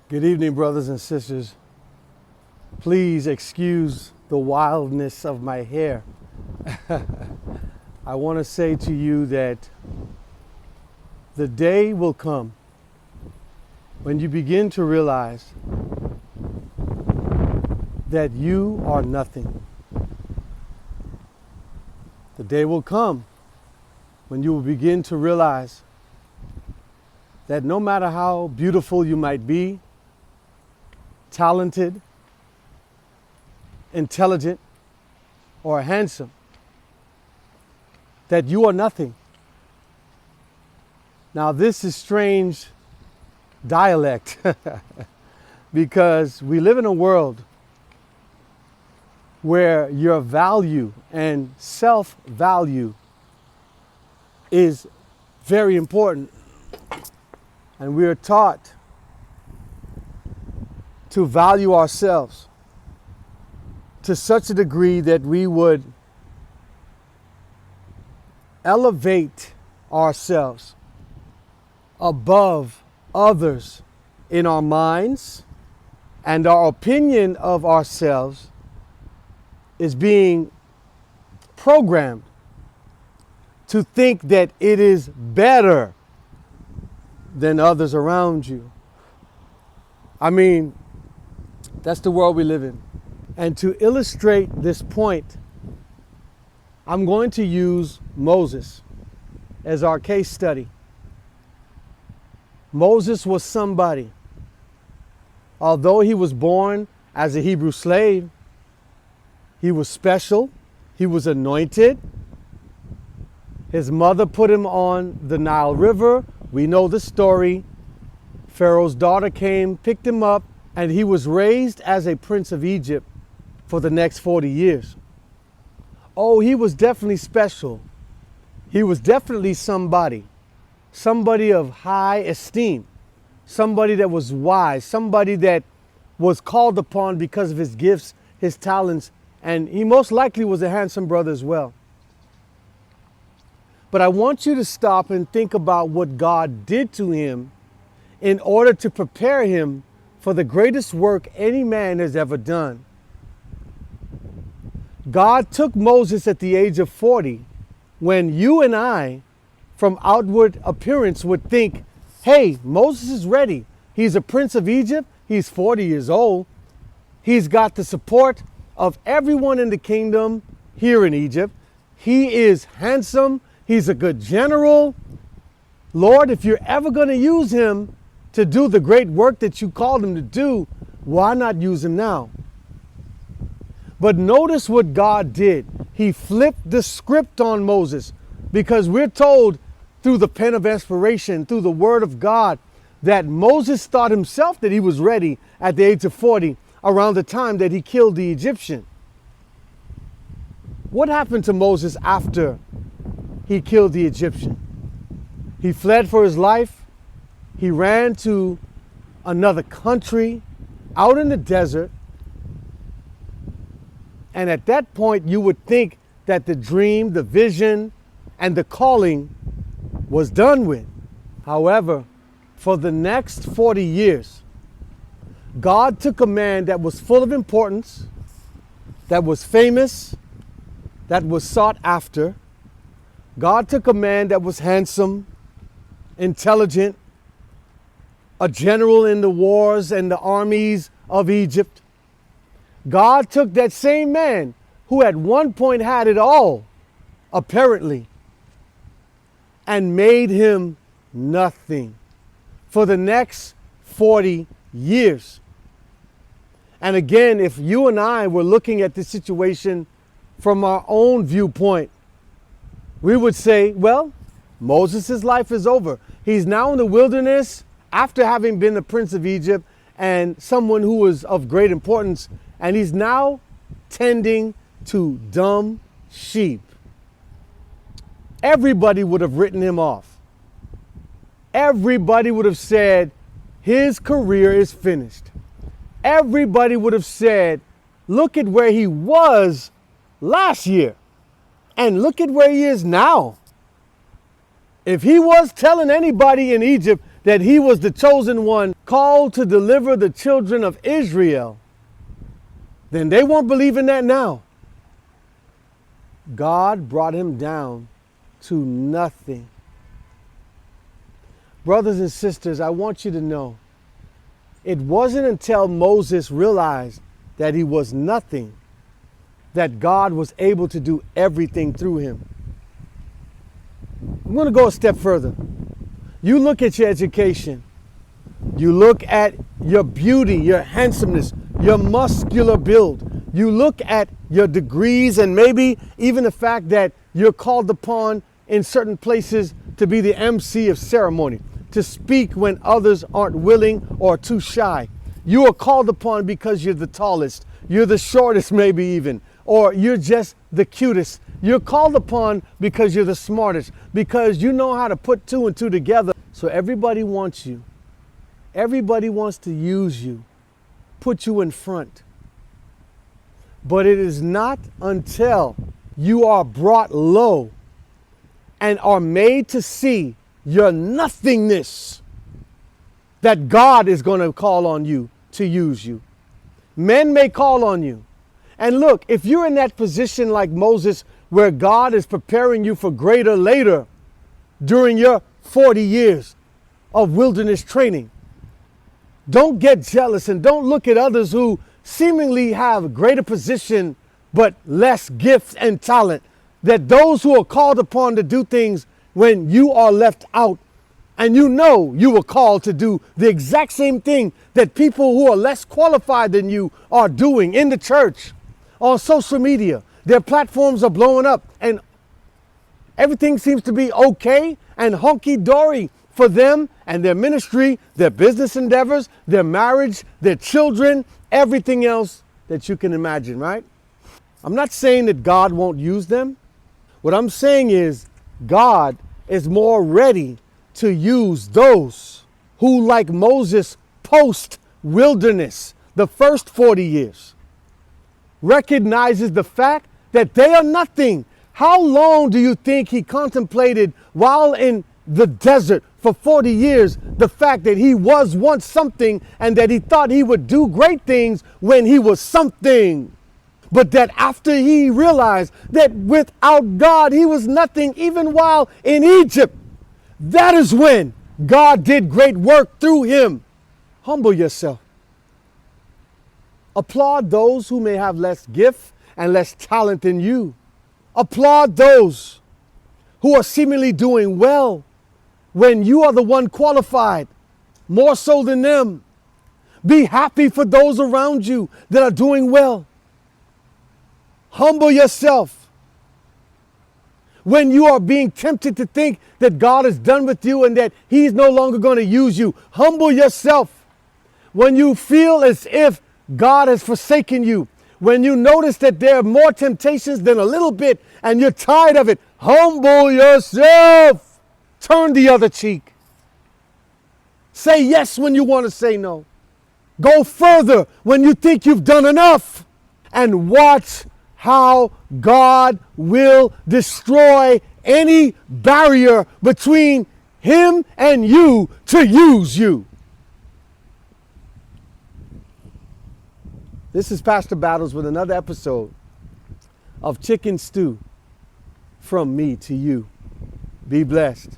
Good evening, brothers and sisters. Please excuse the wildness of my hair. I want to say to you that the day will come when you begin to realize that you are nothing. The day will come when you will begin to realize that no matter how beautiful you might be, talented, intelligent, or handsome, that you are nothing. Now, this is strange dialect because we live in a world where your value and self-value is very important. And we are taught to value ourselves to such a degree that we would elevate ourselves above others in our minds, and our opinion of ourselves is being programmed to think that it is better than others around you. I mean, that's the world we live in. And to illustrate this point, I'm going to use Moses as our case study. Moses was somebody. Although he was born as a Hebrew slave, he was special, he was anointed. His mother put him on the Nile River. We know the story. Pharaoh's daughter came, picked him up, and he was raised as a prince of Egypt for the next 40 years. Oh, he was definitely special. He was definitely somebody of high esteem, somebody that was wise, somebody that was called upon because of his gifts, his talents, and he most likely was a handsome brother as well. But I want you to stop and think about what God did to him in order to prepare him for the greatest work any man has ever done. God took Moses at the age of 40, when you and I, from outward appearance, would think, hey, Moses is ready. He's a prince of Egypt. He's 40 years old. He's got the support of everyone in the kingdom here in Egypt. He is handsome. He's a good general. Lord, if you're ever going to use him to do the great work that you called him to do, why not use him now? But notice what God did. He flipped the script on Moses, because we're told through the pen of inspiration, through the word of God, that Moses thought himself that he was ready at the age of 40, around the time that he killed the Egyptian. What happened to Moses after he killed the Egyptian? He fled for his life. He ran to another country, out in the desert. And at that point, you would think that the dream, the vision, and the calling was done with. However, for the next 40 years, God took a man that was full of importance, that was famous, that was sought after. God took a man that was handsome, intelligent, a general in the wars and the armies of Egypt. God took that same man who at one point had it all, apparently, and made him nothing for the next 40 years. And again, if you and I were looking at this situation from our own viewpoint, we would say, well, Moses' life is over. He's now in the wilderness after having been the prince of Egypt and someone who was of great importance, and he's now tending to dumb sheep. Everybody would have written him off. Everybody would have said his career is finished. Everybody would have said, look at where he was last year and look at where he is now. If he was telling anybody in Egypt that he was the chosen one called to deliver the children of Israel, then they won't believe in that now. God brought him down to nothing. Brothers and sisters, I want you to know, it wasn't until Moses realized that he was nothing that God was able to do everything through him. I'm going to go a step further. You look at your education. You look at your beauty, your handsomeness, your muscular build. You look at your degrees and maybe even the fact that you're called upon in certain places to be the MC of ceremony, to speak when others aren't willing or too shy. You are called upon because you're the tallest, you're the shortest maybe even, or you're just the cutest. You're called upon because you're the smartest, because you know how to put two and two together. So everybody wants you. Everybody wants to use you, put you in front. But it is not until you are brought low and are made to see your nothingness that God is going to call on you to use you. Men may call on you. And look, if you're in that position like Moses, where God is preparing you for greater later during your 40 years of wilderness training, don't get jealous and don't look at others who seemingly have a greater position but less gifts and talent. That those who are called upon to do things when you are left out, and you know you were called to do the exact same thing that people who are less qualified than you are doing in the church, on social media. Their platforms are blowing up and everything seems to be okay and hunky-dory for them and their ministry, their business endeavors, their marriage, their children, everything else that you can imagine, right? I'm not saying that God won't use them. What I'm saying is God is more ready to use those who, like Moses, post-wilderness, the first 40 years, recognizes the fact that they are nothing. How long do you think he contemplated while in the desert for 40 years the fact that he was once something and that he thought he would do great things when he was something? But that after he realized that without God he was nothing, even while in Egypt, that is when God did great work through him. Humble yourself. Applaud those who may have less gift and less talent than you. Applaud those who are seemingly doing well when you are the one qualified, more so than them. Be happy for those around you that are doing well. Humble yourself. When you are being tempted to think that God is done with you and that he's no longer going to use you, humble yourself. When you feel as if God has forsaken you, when you notice that there are more temptations than a little bit and you're tired of it, humble yourself. Turn the other cheek. Say yes when you want to say no. Go further when you think you've done enough. And watch how God will destroy any barrier between him and you to use you. This is Pastor Battles with another episode of Chicken Stew from me to you. Be blessed.